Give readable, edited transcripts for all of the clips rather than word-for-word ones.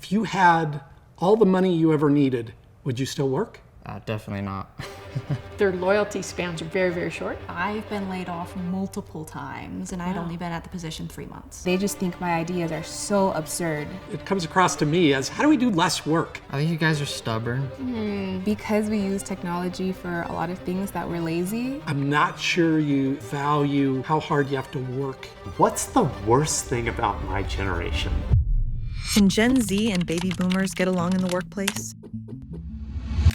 If you had all the money you ever needed, would you still work? Definitely not. Their loyalty spans are very, very short. I've been laid off multiple times, and I'd only been at the position 3 months. They just think my ideas are so absurd. It comes across to me as, how do we do less work? I think you guys are stubborn. Because we use technology for a lot of things that we're lazy. I'm not sure you value how hard you have to work. What's the worst thing about my generation? Can Gen Z and baby boomers get along in the workplace?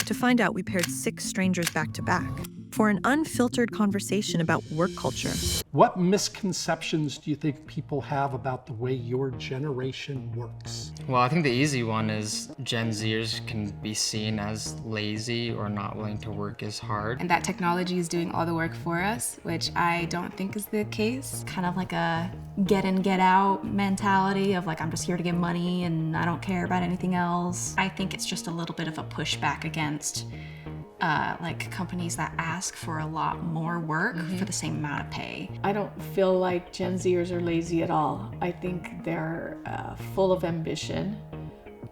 To find out, we paired 6 strangers back to back for an unfiltered conversation about work culture. What misconceptions do you think people have about the way your generation works? Well, I think the easy one is Gen Zers can be seen as lazy or not willing to work as hard. And that technology is doing all the work for us, which I don't think is the case. Kind of like a get in, get out mentality of like, I'm just here to get money and I don't care about anything else. I think it's just a little bit of a pushback against like companies that ask for a lot more work for the same amount of pay. I don't feel like Gen Zers are lazy at all. I think they're full of ambition,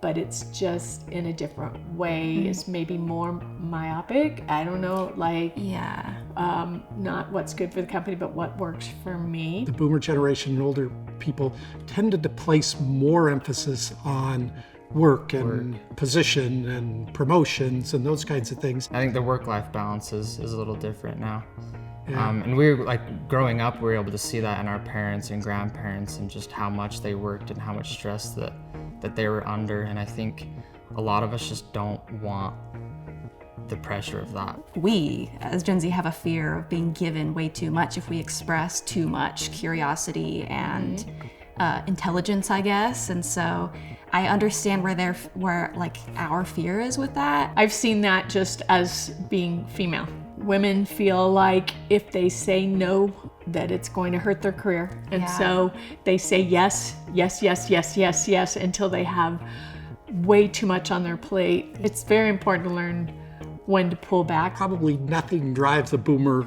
but it's just in a different way. It's maybe more myopic. I don't know, like, not what's good for the company, but what works for me. The boomer generation and older people tended to place more emphasis on work and position and promotions and those kinds of things. I think the work-life balance is a little different now. Yeah. And we were like, growing up, we were able to see that in our parents and grandparents and just how much they worked and how much stress that they were under. And I think a lot of us just don't want the pressure of that. We, as Gen Z, have a fear of being given way too much if we express too much curiosity and intelligence, I guess. And so I understand where like our fear is with that. I've seen that just as being female. Women feel like if they say no, that it's going to hurt their career. And so they say yes, yes, yes, yes, yes, yes, until they have way too much on their plate. It's very important to learn when to pull back. Probably nothing drives a boomer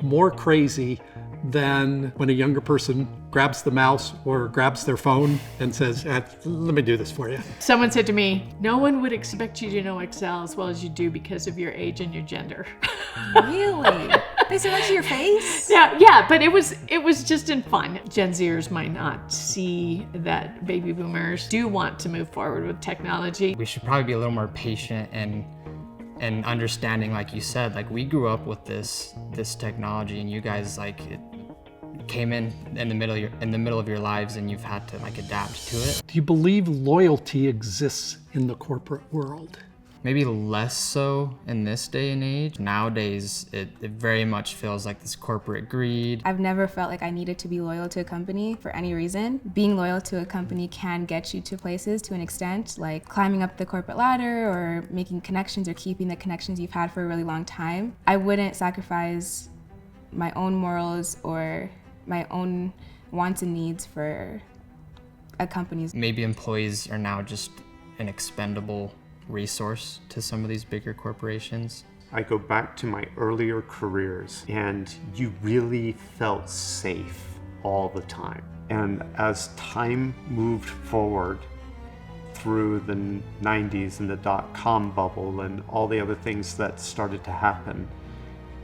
more crazy than when a younger person grabs the mouse or grabs their phone and says, let me do this for you. Someone said to me, no one would expect you to know Excel as well as you do because of your age and your gender. Really? They said that to your face? Yeah, but it was just in fun. Gen Zers might not see that baby boomers do want to move forward with technology. We should probably be a little more patient and understanding, like you said, like we grew up with this technology, and you guys like it came in the middle of your lives, and you've had to like adapt to it. Do you believe loyalty exists in the corporate world? Maybe less so in this day and age. Nowadays, it very much feels like this corporate greed. I've never felt like I needed to be loyal to a company for any reason. Being loyal to a company can get you to places to an extent, like climbing up the corporate ladder or making connections or keeping the connections you've had for a really long time. I wouldn't sacrifice my own morals or my own wants and needs for a company's. Maybe employees are now just an expendable resource to some of these bigger corporations. I go back to my earlier careers, and you really felt safe all the time. And as time moved forward through the 90s and the dot-com bubble and all the other things that started to happen,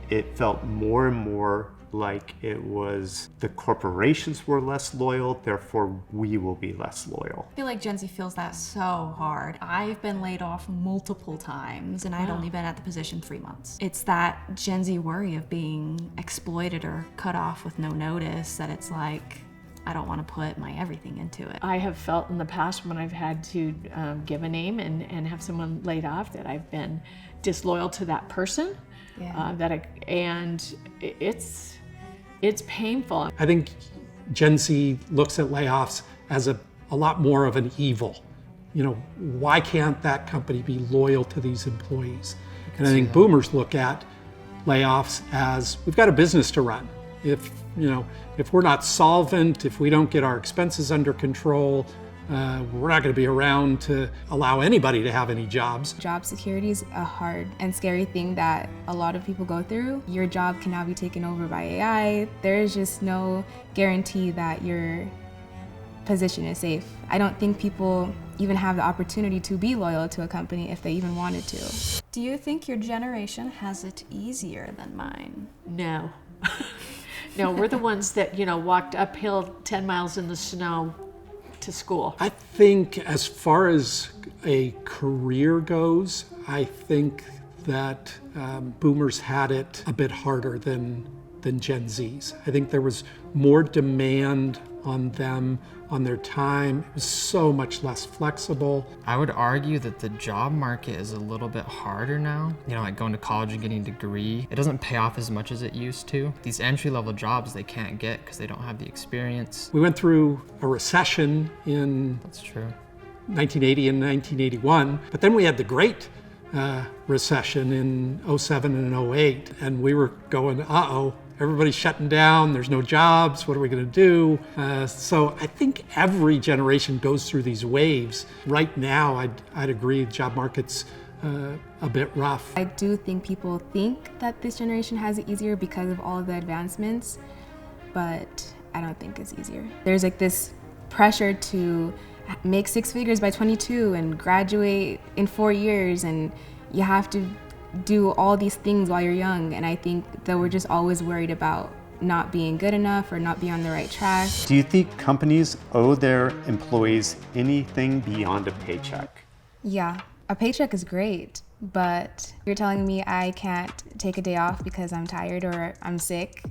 it felt more and more like it was the corporations were less loyal, therefore we will be less loyal. I feel like Gen Z feels that so hard. I've been laid off multiple times, and I'd only been at the position 3 months. It's that Gen Z worry of being exploited or cut off with no notice that it's like, I don't want to put my everything into it. I have felt in the past when I've had to give a name and have someone laid off that I've been disloyal to that person. It's painful. I think Gen Z looks at layoffs as a lot more of an evil. You know, why can't that company be loyal to these employees? And I think boomers look at layoffs as, we've got a business to run. If we're not solvent, if we don't get our expenses under control, we're not going to be around to allow anybody to have any jobs. Job security is a hard and scary thing that a lot of people go through. Your job can now be taken over by AI. There is just no guarantee that your position is safe. I don't think people even have the opportunity to be loyal to a company if they even wanted to. Do you think your generation has it easier than mine? No. No, we're the ones that, walked uphill 10 miles in the snow to school. I think as far as a career goes, I think that boomers had it a bit harder than Gen Zs. I think there was more demand on them, on their time. It was so much less flexible. I would argue that the job market is a little bit harder now. Like going to college and getting a degree, it doesn't pay off as much as it used to. These entry-level jobs they can't get because they don't have the experience. We went through a recession in That's true. 1980 and 1981, but then we had the Great Recession in 07 and 08, and we were going, uh-oh, everybody's shutting down, there's no jobs, what are we going to do? So I think every generation goes through these waves. Right now, I'd agree the job market's a bit rough. I do think people think that this generation has it easier because of all of the advancements, but I don't think it's easier. There's like this pressure to make 6 figures by 22 and graduate in 4 years, and you have to do all these things while you're young, and I think that we're just always worried about not being good enough or not being on the right track. Do you think companies owe their employees anything beyond a paycheck? Yeah, a paycheck is great, but you're telling me I can't take a day off because I'm tired or I'm sick.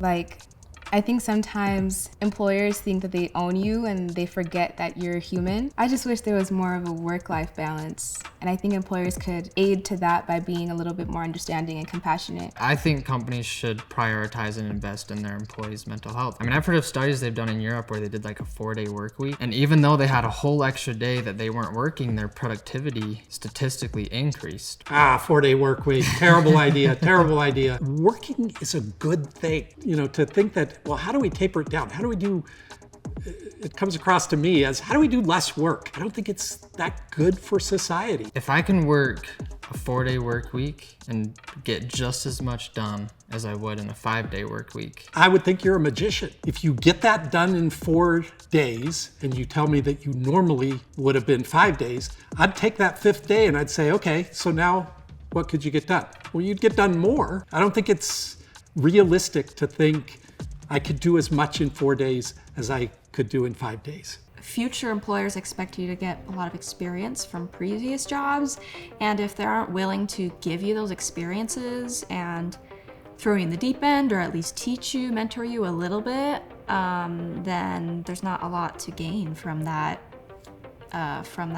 I think sometimes employers think that they own you and they forget that you're human. I just wish there was more of a work-life balance, and I think employers could aid to that by being a little bit more understanding and compassionate. I think companies should prioritize and invest in their employees' mental health. I mean, I've heard of studies they've done in Europe where they did like a 4-day work week, and even though they had a whole extra day that they weren't working, their productivity statistically increased. 4-day work week, terrible idea, terrible idea. Working is a good thing, to think that, well, how do we taper it down? How do we do, it comes across to me as, how do we do less work? I don't think it's that good for society. If I can work a 4-day work week and get just as much done as I would in a 5-day work week, I would think you're a magician. If you get that done in 4 days and you tell me that you normally would have been 5 days, I'd take that 5th day and I'd say, okay, so now what could you get done? Well, you'd get done more. I don't think it's realistic to think I could do as much in 4 days as I could do in 5 days. Future employers expect you to get a lot of experience from previous jobs, and if they aren't willing to give you those experiences and throw you in the deep end, or at least teach you, mentor you a little bit, then there's not a lot to gain from that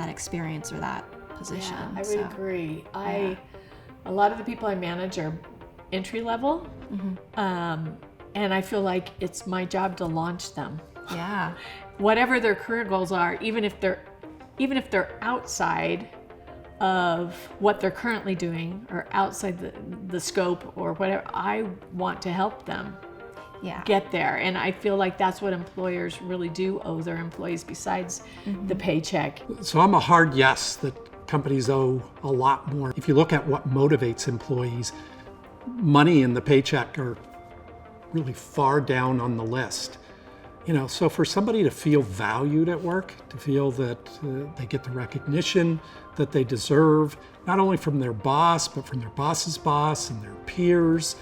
experience or that position. Yeah, I would agree. A lot of the people I manage are entry level, and I feel like it's my job to launch them. Yeah. Whatever their career goals are, even if they're outside of what they're currently doing or outside the scope or whatever, I want to help them get there. And I feel like that's what employers really do owe their employees besides the paycheck. So I'm a hard yes that companies owe a lot more. If you look at what motivates employees, money and the paycheck are really far down on the list. So for somebody to feel valued at work, to feel that they get the recognition that they deserve, not only from their boss, but from their boss's boss and their peers,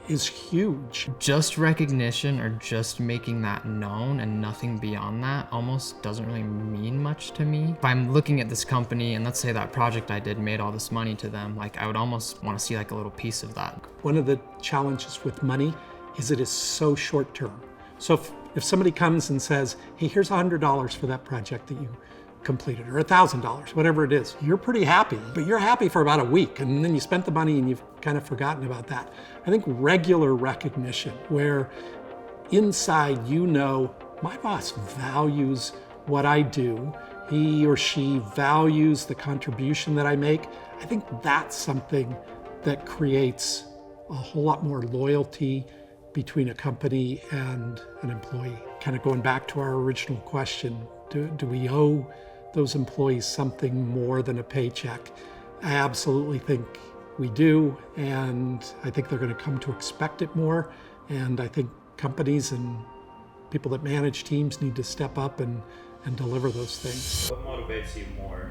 is huge. Just recognition or just making that known and nothing beyond that almost doesn't really mean much to me. If I'm looking at this company and let's say that project I did made all this money to them, I would almost want to see a little piece of that. One of the challenges with money is it is so short term. So if somebody comes and says, hey, here's $100 for that project that you completed, or $1,000, whatever it is, you're pretty happy, but you're happy for about a week, and then you spent the money and you've kind of forgotten about that. I think regular recognition, where inside my boss values what I do, he or she values the contribution that I make, I think that's something that creates a whole lot more loyalty between a company and an employee. Kind of going back to our original question, do we owe those employees something more than a paycheck? I absolutely think we do, and I think they're going to come to expect it more, and I think companies and people that manage teams need to step up and and deliver those things. What motivates you more,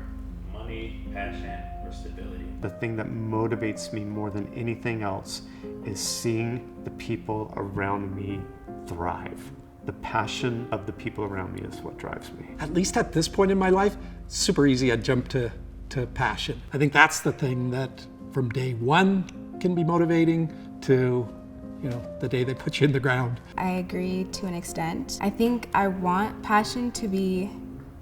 money, passion, or stability? The thing that motivates me more than anything else is seeing the people around me thrive. The passion of the people around me is what drives me. At least at this point in my life, super easy, I'd jump to passion. I think that's the thing that from day one can be motivating to, the day they put you in the ground. I agree to an extent. I think I want passion to be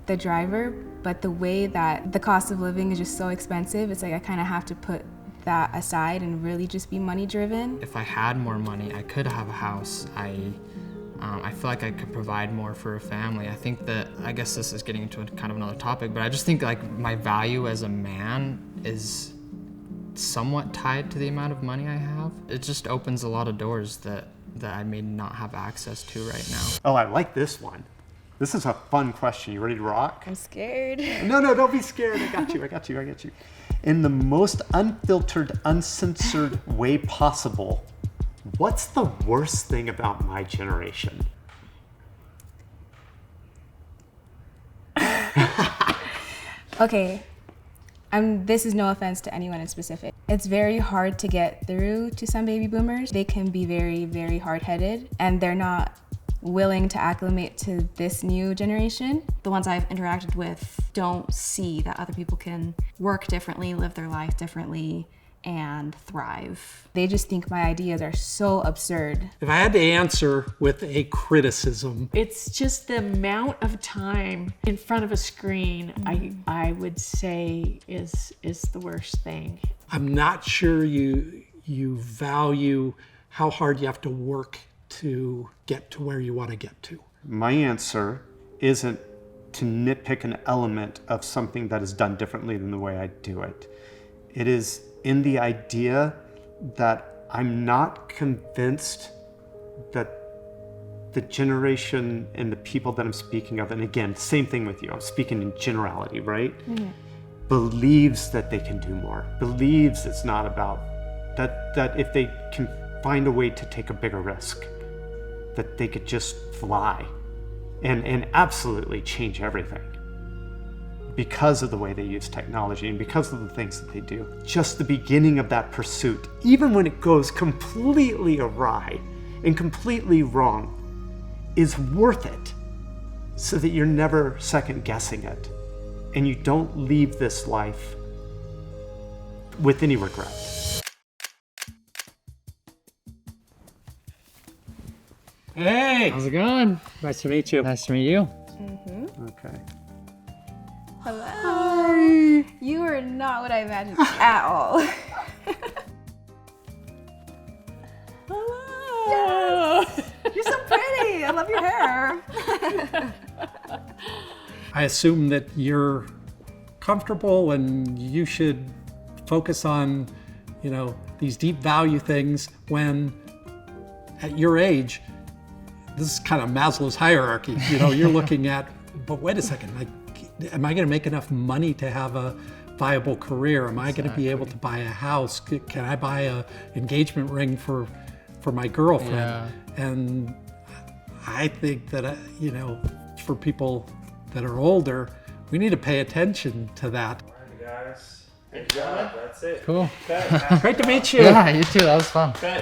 the driver, but the way that the cost of living is just so expensive, it's like I kind of have to put that aside and really just be money driven. If I had more money, I could have a house. I feel like I could provide more for a family. I guess this is getting into kind of another topic, but I just think like my value as a man is somewhat tied to the amount of money I have. It just opens a lot of doors that I may not have access to right now. Oh, I like this one. This is a fun question. You ready to rock? I'm scared. No, don't be scared. I got you. In the most unfiltered, uncensored way possible, what's the worst thing about my generation? Okay, this is no offense to anyone in specific. It's very hard to get through to some baby boomers. They can be very, very hard-headed, and they're not willing to acclimate to this new generation. The ones I've interacted with don't see that other people can work differently, live their life differently, and thrive. They just think my ideas are so absurd. If I had to answer with a criticism, It's just the amount of time in front of a screen, I would say is the worst thing. I'm not sure you value how hard you have to work to get to where you want to get to. My answer isn't to nitpick an element of something that is done differently than the way I do it. It is in the idea that I'm not convinced that the generation and the people that I'm speaking of, and again, same thing with you, I'm speaking in generality, right? Believes that they can do more, believes it's not about, that if they can find a way to take a bigger risk, that they could just fly and absolutely change everything because of the way they use technology and because of the things that they do. Just the beginning of that pursuit, even when it goes completely awry and completely wrong, is worth it so that you're never second guessing it and you don't leave this life with any regret. Hey! How's it going? Nice to meet you. Nice to meet you. Okay. Hello. You are not what I imagined at all. Hello! You're so pretty. I love your hair. I assume that you're comfortable and you should focus on, these deep value things when at your age, this is kind of Maslow's hierarchy. You're looking at, but wait a second, am I going to make enough money to have a viable career? Am I going to be able to buy a house? Can I buy a engagement ring for my girlfriend? Yeah. And I think that, for people that are older, we need to pay attention to that. All right, guys. Good job. That's it. Cool. Great to meet you. Yeah, you too. That was fun.